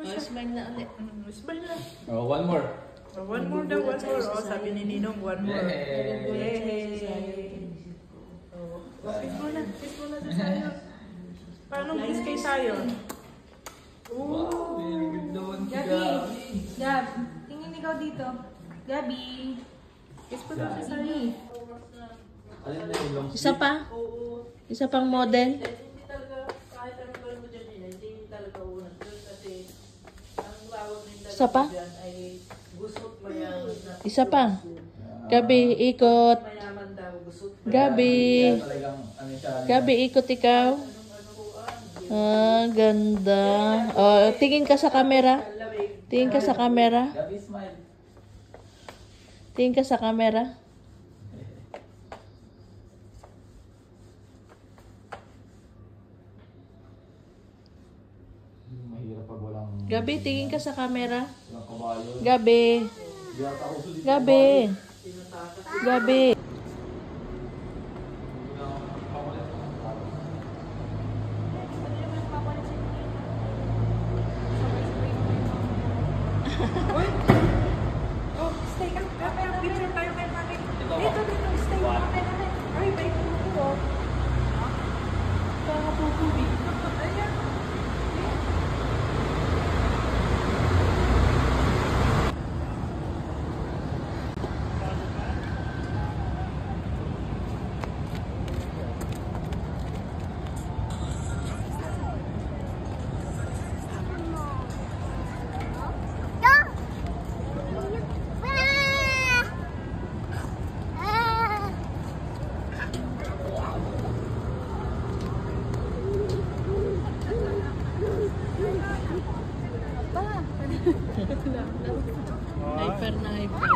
mo siya. Smile na ulit. Smile na. Oh, one more. One more daw, one more. Oh, sabi ni Ninong, one more. Yay! Kiss mo na sa sayo. Paano kiss kay sayo? Wow, very good doon. Gabi! Gab, tingin ikaw dito. Gabi! Kiss mo na sa sayo. Alin na yung long Isa pa? Isa pang model? Hindi talaga, kahit anong gawin mo dyan, hindi talaga unang doon kasi ang bawat ng Isa pa? dyan ay gusot mayaman na. Isa pa? Gabi, ikot. Mayaman daw, gusot. Gabi. talagang ano siya. Gabi, ikot ikaw. Ah, ganda. Oh, tingin ka sa camera. Tingin ka sa camera. Gabi, smile. Tingin ka sa camera. Mahirap pag walang Gabi, tingin ka sa camera. kabayo. Gabi. Di ata uso dito. Gabi. Gabi. Oh, stay ka. Kaya picture tayo kay Mami. Dito, stay ka. Ay, balik mo ko. Para po tubig. Ayan. Hyper na hyper.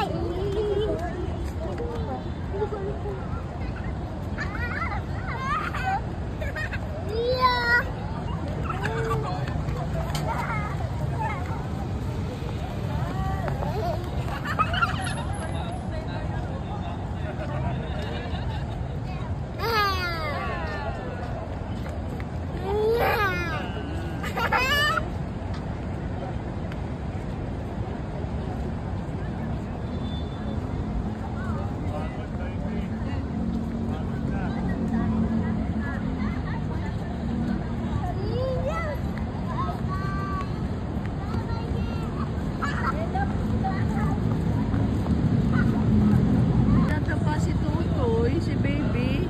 Natapa si Tutoy, si baby.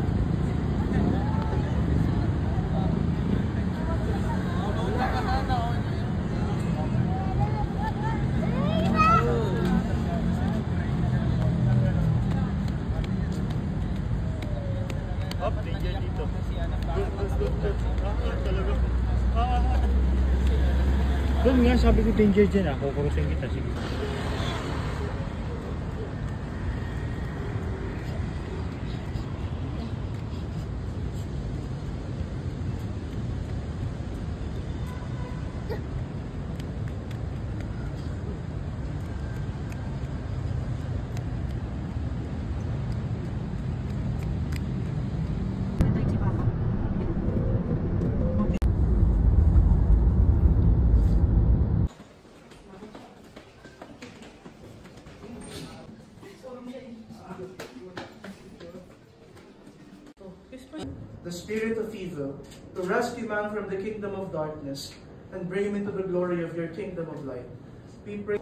Up, danger dito. Talaga. Doon nga, sabi ko danger dyan ah. Kukurusin kita, sige. The spirit of evil, to rescue man from the kingdom of darkness and bring him into the glory of your kingdom of light. We pray.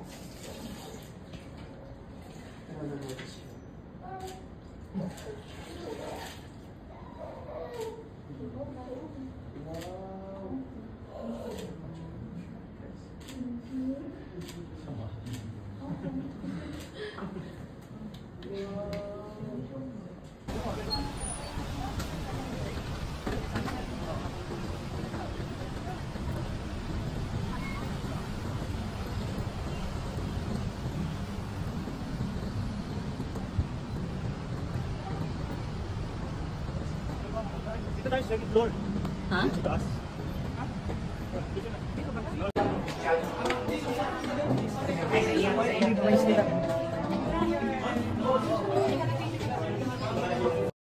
Dito tayo sa second floor. Ha? Dito taas. Dito na.